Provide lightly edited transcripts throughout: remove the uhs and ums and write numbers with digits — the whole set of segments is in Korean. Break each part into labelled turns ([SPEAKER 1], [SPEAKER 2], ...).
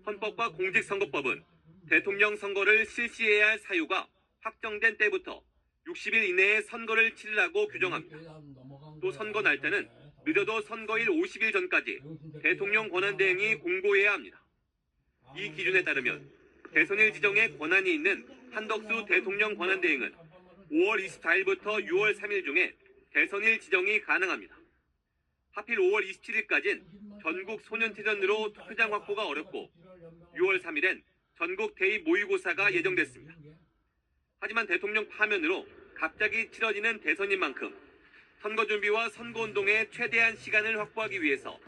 [SPEAKER 1] 헌법과 공직선거법은 대통령 선거를 실시해야 할 사유가 확정된 때부터 60일 이내에 선거를 치르라고 규정합니다. 또 선거 날짜는 늦어도 선거일 50일 전까지 대통령 권한대행이 공고해야 합니다. 이 기준에 따르면 대선일 지정에 권한이 있는 한덕수 대통령 권한대행은 5월 24일부터 6월 3일 중에 대선일 지정이 가능합니다. 하필 5월 27일까지는 전국 소년체전으로 투표장 확보가 어렵고 6월 3일엔 전국 대입 모의고사가 예정됐습니다. 하지만 대통령 파면으로 갑자기 치러지는 대선인 만큼 선거 준비와 선거운동에 최대한 시간을 확보하기 위해서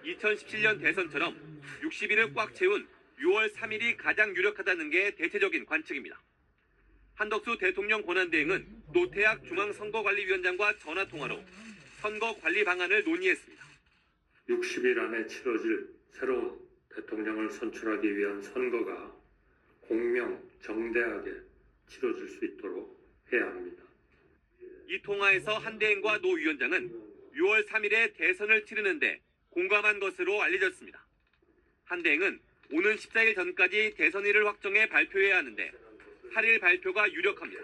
[SPEAKER 1] 2017년 대선처럼 60일을 꽉 채운 6월 3일이 가장 유력하다는 게 대체적인 관측입니다. 한덕수 대통령 권한대행은 노태학 중앙선거관리위원장과 전화통화로 선거 관리 방안을 논의했습니다.
[SPEAKER 2] 60일 안에 치러질 새로운 대통령을 선출하기 위한 선거가 공명, 정대하게 치러질 수 있도록 해야 합니다.
[SPEAKER 1] 이 통화에서 한대행과 노 위원장은 6월 3일에 대선을 치르는데 공감한 것으로 알려졌습니다. 한대행은 오는 14일 전까지 대선일을 확정해 발표해야 하는데 8일 발표가 유력합니다.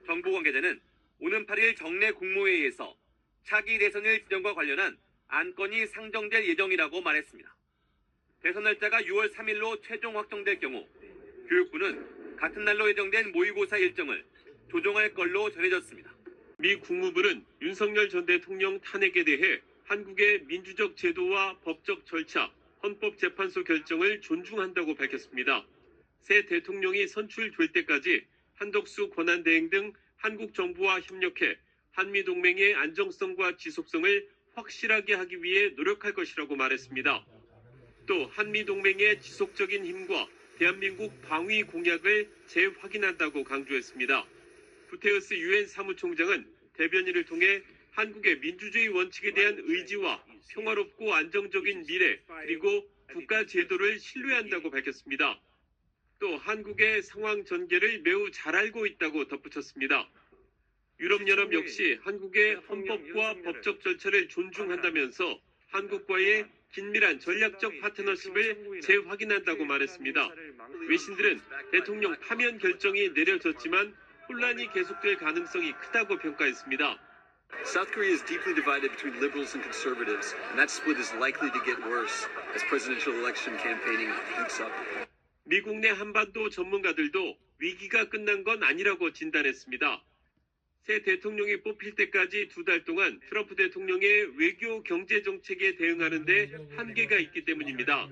[SPEAKER 1] 정부 관계자는 오는 8일 정례 국무회의에서 차기 대선일 지정과 관련한 안건이 상정될 예정이라고 말했습니다. 대선 날짜가 6월 3일로 최종 확정될 경우 교육부는 같은 날로 예정된 모의고사 일정을 조정할 걸로 전해졌습니다. 미 국무부는 윤석열 전 대통령 탄핵에 대해 한국의 민주적 제도와 법적 절차, 헌법재판소 결정을 존중한다고 밝혔습니다. 새 대통령이 선출될 때까지 한덕수 권한대행 등 한국 정부와 협력해 한미동맹의 안정성과 지속성을 확실하게 하기 위해 노력할 것이라고 말했습니다. 또 한미동맹의 지속적인 힘과 대한민국 방위 공약을 재확인한다고 강조했습니다. 구테르스 유엔 사무총장은 대변인을 통해 한국의 민주주의 원칙에 대한 의지와 평화롭고 안정적인 미래 그리고 국가 제도를 신뢰한다고 밝혔습니다. 또 한국의 상황 전개를 매우 잘 알고 있다고 덧붙였습니다. 유럽연합 역시 한국의 헌법과 법적 절차를 존중한다면서 한국과의 긴밀한 전략적 파트너십을 재확인한다고 말했습니다. 외신들은 대통령 파면 결정이 내려졌지만 혼란이 계속될 가능성이 크다고 평가했습니다.
[SPEAKER 3] South Korea is deeply divided between liberals and conservatives, and that split is likely to get worse as presidential election campaigning heats up.
[SPEAKER 1] 미국 내 한반도 전문가들도 위기가 끝난 건 아니라고 진단했습니다. 새 대통령이 뽑힐 때까지 2달 동안 트럼프 대통령의 외교 경제 정책에 대응하는 데 한계가 있기 때문입니다.